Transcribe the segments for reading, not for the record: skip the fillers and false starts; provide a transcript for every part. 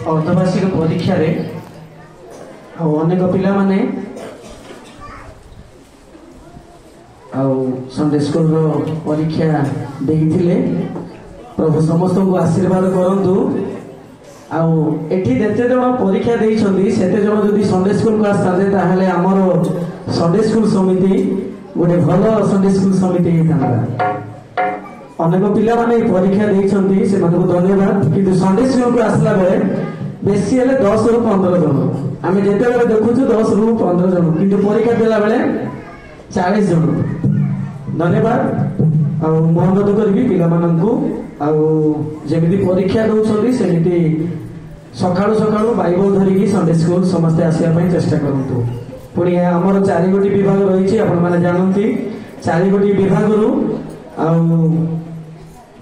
अर्धवार्षिक परीक्षा अनेक पिला माने संडे स्कूल परीक्षा देइथिले। प्रभु समस्त को आशीर्वाद करंतु। एठी जेते जण परीक्षा देइछंती सेते जण जदि संडे स्कूल को आस्ताते ताहले हमर संडे स्कूल समिति गोटे भल संडे स्कूल समिति हेतांता। अनेक पिला माने परीक्षा देइछंती से मानको धन्यवाद। किंतु संडे स्कूल को आसला बेले बेसी हेले 10 रु 15 जण आमे जेते बेले देखुछु 10 रु 15 जण किंतु परीक्षा देला बेले 40 जण। धन्यवाद। मु अनुरोध करी पिला माननकु जेमिति परीक्षा दउछंती सेमिति सकाळु सकाळु बाइबल धरिकी संडे स्कूल समस्त आसिया पई चेष्टा करंतु। पुणी हमर 4 गोटी विभाग रहिछि आपण माने जानंती। 4 गोटी विभाग रु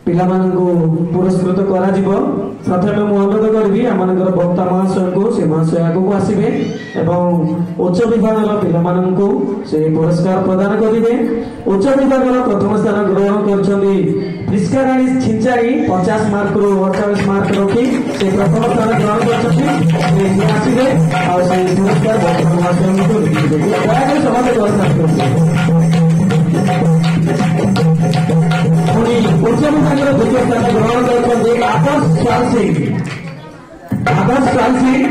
पिला माननकु पुरस्कृत करा जिवो। प्रथमे मु अनुरोध करबी आमनकर वक्ता महाशय को से महाशय आगु आसीबे एवं उच्च विभाग पिला माननकु से पुरस्कार प्रदान करिवे। उच्च विभाग प्रथम स्थान ग्रहण करछंती प्रिस्काराणी छिंचाई 50 मार्क रु 48 मार्क रखी से प्रथम स्थान ग्रहण करछंती। से आसीबे और से पुरस्कार वक्ता महाशय को देबे। दयाकर समस्त व्यवस्था करबे। उच्च विभाग द्वितीय स्थान ग्रहण करछंती आदर्श स्वाल सिंह। आदर्श स्वाल सिंह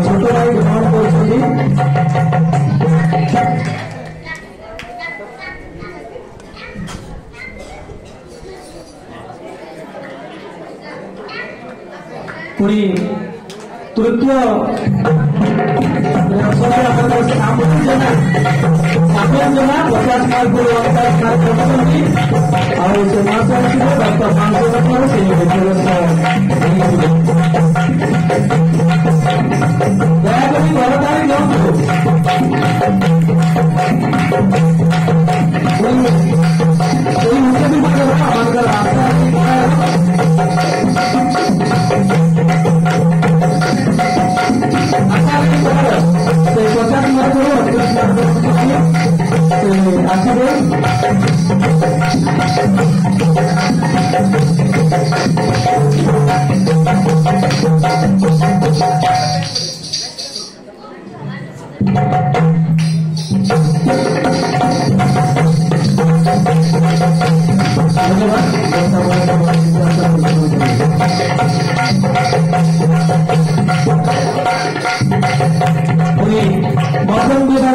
छोट भाई ग्रहण कर तृतीय जना 50 मार्क और से मास डॉक्टर 500 दयाकरी घरदारी मुख्य विभाग रास्ता मौसम विभाग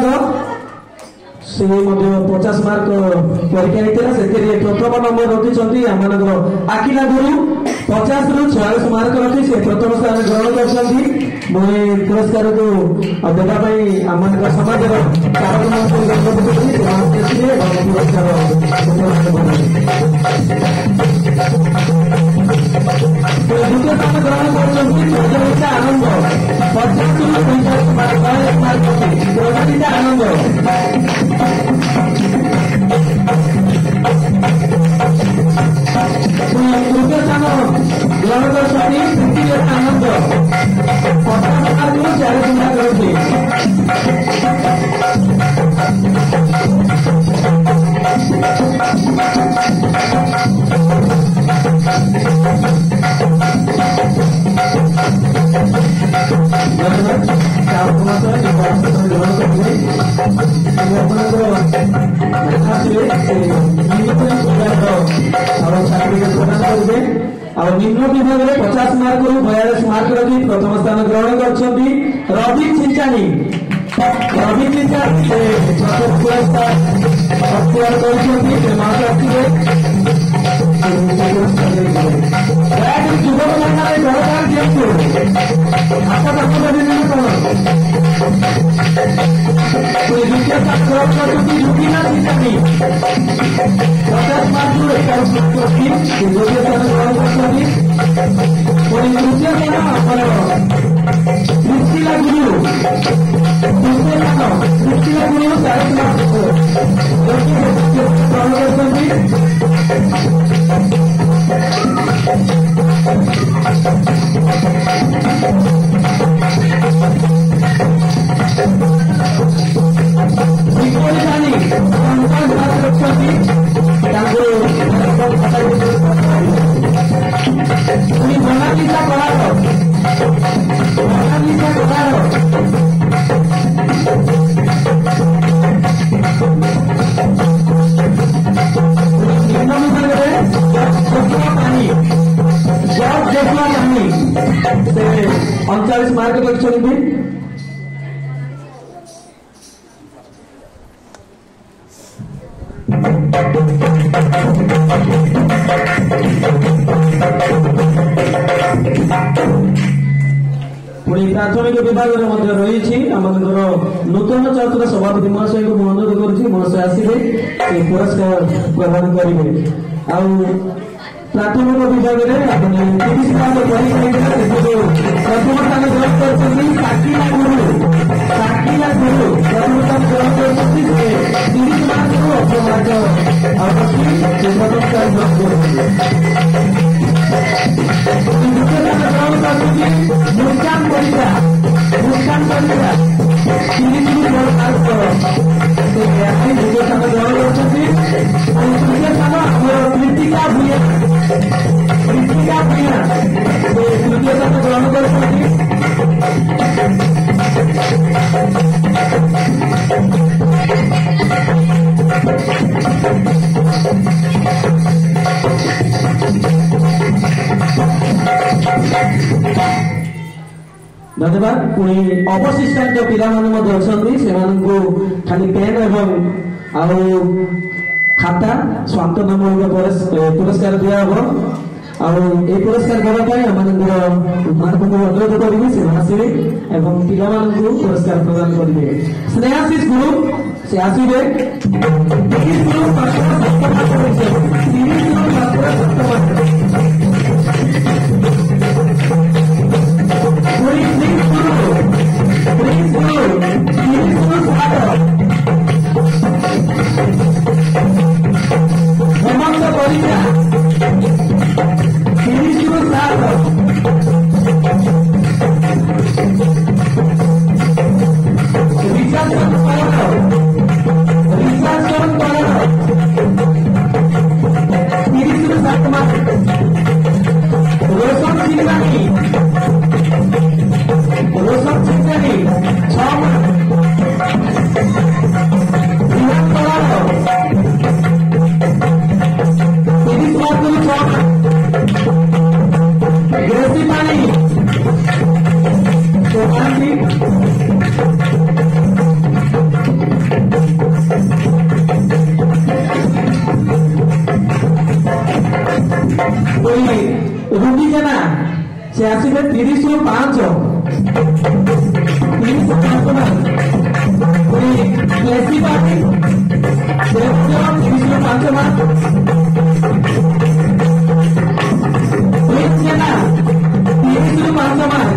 से 50 मार्क परीक्षा होता से प्रथम नंबर रखी आमर आकिला गुरु 50 रु 46 मार्क रखी से प्रथम स्थान ग्रहण कर पुरस्कार को देवाई आम समाज द्वितीय स्थान ग्रहण कर आनंद 50 रु 45 मार्क आनंद तृतीय स्थान ग्रहण कर तृतीय आनंद 50 मार्क 40 मार्क रखी निम्न विभाग में 50 मार्क रु 42 मार्क रखी प्रथम स्थान ग्रहण कर रवि छिंचानी। रवि छिंचानी पुरस्कार अख्तियार युवक मान सरकार दिखु आशा द्वितीय स्थान ग्रहण कर युकिना छिंचानी 50 मार्क रु 41 द्वितीय स्थान ग्रहण कर तृतीय स्थान कृष्टिला गुरु कृष्टिला गुरु 40 मार्क ग्रहण कर କରିଛନ୍ତି। ପୁଣି ପ୍ରାଥମିକ ବିଭାଗରେ ମଧ୍ୟ ରହିଛି ଆମମାନଙ୍କର ନୂତନ ଚର୍ଚ୍ଚର ସଭାପତି ମହାଶୟଙ୍କୁ ମୁଁ ଅନୁରୋଧ କରୁଛି ମହାଶୟ ଆସିବେ ସେ ପୁରସ୍କାର ପ୍ରଦାନ କରିବେ। ଆଉ ପ୍ରାଥମିକ ବିଭାଗରେ ଆପଣ 30 ମାସ ପରୀକ୍ଷା ପ୍ରଥମ ସ୍ଥାନ ଗ୍ରହଣ କରିଛନ୍ତି ସାକିଲା ଗୁରୁ ପ୍ରଥମ ସ୍ଥାନ ଗ୍ରହଣ କରିଛନ୍ତି। ସେ 30 ମାସରୁ ଅପମାର୍ଗ ଆଉ ସେ ପ୍ରଥମ ସ୍ଥାନ ଗ୍ରହଣ କରୁଛନ୍ତି। ଦ୍ୱିତୀୟ ସ୍ଥାନ ଗ୍ରହଣ କରିଛନ୍ତି ମୁସ୍କାନ ପରିକା 30ରୁ 12 ସେ ଦ୍ୱିତୀୟ ସ୍ଥାନ ଗ୍ରହଣ କରିଛନ୍ତି। ଆଉ ତୃତୀୟ ସ୍ଥାନ ଆମର କୃତିକା ଭୂୟା ସେ ତୃତୀୟ ସ୍ଥାନ ଗ୍ରହଣ କରିଛନ୍ତି। ଧନ୍ୟବାଦ। ପୁଣି ଅବଶିଷ୍ଟାଙ୍କ ପିଲାମାନେ ମଧ୍ୟ ଅଛନ୍ତି ସେମାନଙ୍କୁ ଖାଲି ପେନ୍ ଏବଂ ଆଉ ଖାତା ସ୍ୱାନ୍ତନାମୂଳକ ପୁରସ୍କାର ଦିଆହବ। ଆଉ এই ପୁରସ୍କାର ଦେବା ପାଇଁ ଆମମାନଙ୍କର ମାନଙ୍କୁ ଅନୁରୋଧ କରିବି ସେମାନେ ଆସିବେ ଏବଂ ପିଲାମାନଙ୍କୁ ପୁରସ୍କାର ପ୍ରଦାନ କରିବେ। ସ୍ନେହାଶିଷ ଗୁରୁ ସେ ଆସିବେ। 30ରୁ ମାତ୍ର 7 ମାସ ହୋଇଛନ୍ତି। 30ରୁ ମାତ୍ର 7 ମାସ। ପୁଣି ହେମନ୍ତ ପରିକା 30ରୁ 7 ରିଚାର୍ଜନ କରଣ 30ରୁ 7 ମାସ। ରୋଶନ ଚିନ୍ତାନୀ 6 ମାସ। ବିହାର କଳାର 30 ମାସରୁ 6 ମାସ। ଗ୍ରେସି ପାଣି ରୁବି ଜେନା ସେ ଆସିବେ 30ରୁ 5 30ରୁ 5 ମାସ। ପୁଣି ଗ୍ରେସି ପାଣି 30ରୁ 5 ମାସ। ଜେନା 30ରୁ 5 ମାସ।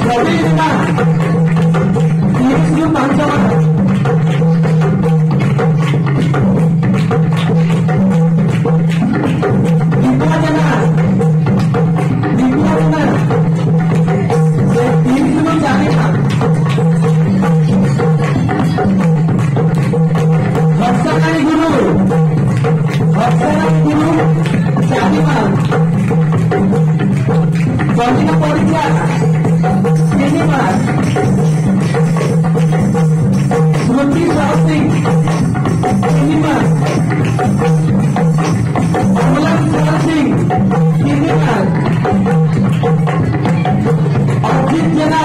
ରବି ଜେନା 30ରୁ 5 ମାସ। ଦୀପା ଜେନା ସେ 30ରୁ 4 ମାସ। ହର୍ଷରାଣୀ ଗୁରୁ 4 ମାସ। କଠିନ ପରୀକ୍ଷା 3 ମାସ। ସ୍ମୃତି ସାହସୀ 3 ମାସ। ଅମଲାନ ସିଂ 3 ମାସ। ଅଜିତ ଜେନା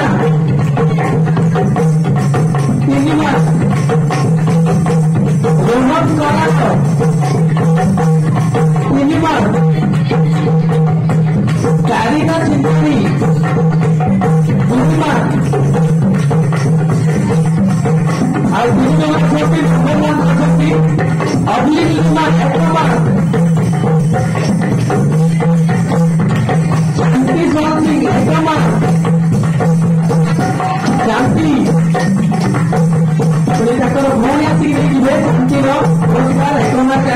3 ମାସ। ରୋହନ କରାଟ 3 ମାସ। କାରିକା ଚିନ୍ତାଣୀ 2 ମାସ। ଆଉ 2 ଜଣ ଅଛନ୍ତି ଭଗବାନ ଅଛନ୍ତି ଅଭିଲିପ କୁମାର 1 ମାସ। ଶାନ୍ତି ସହସୀ 1 ମାସ। ଶାନ୍ତି ପୁଣି ତାଙ୍କର ଭଉଣୀ ଆସିକି ନେଇଯିବେ ଶାନ୍ତିର ପୁରସ୍କାର 1 ମାସ।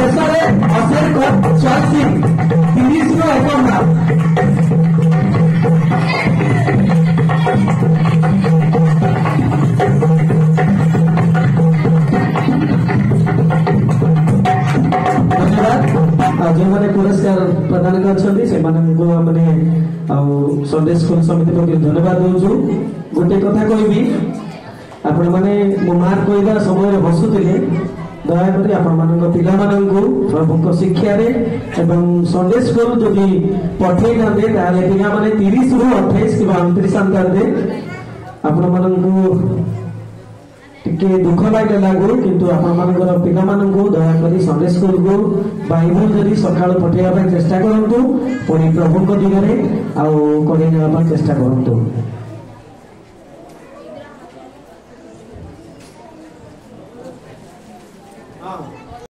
ଶେଷରେ ଅଶେର ଚର୍ଚ୍ଚି 30ରୁ 1 ମାସ। ଯେଉଁମାନେ ପୁରସ୍କାର ପ୍ରଦାନ କରିଛନ୍ତି ସେମାନଙ୍କୁ ଆମେ ଆଉ ସନ୍ଡେ ସ୍କୁଲ ସମିତି ପକ୍ଷରୁ ଧନ୍ୟବାଦ ଦେଉଛୁ। ଗୋଟେ କଥା କହିବି आपण मैंने मो मार्क कहवा समय हसुले दयाकोरी आपण पिलामानंकु प्रभु शिक्षा संडे स्कूल जदि पठे था पिला माने 30 रु 28 कि 29 अंतरे आपण टिके दुख लगे लागू किंतु आपनकर पिला मानंकु दयाकोरी संडे स्कूल को बाइबल जदि सकाळ पठेया चेष्टा करंतु पुणी प्रभु दिगरे आउ करै नेबा चेष्टा करंतु।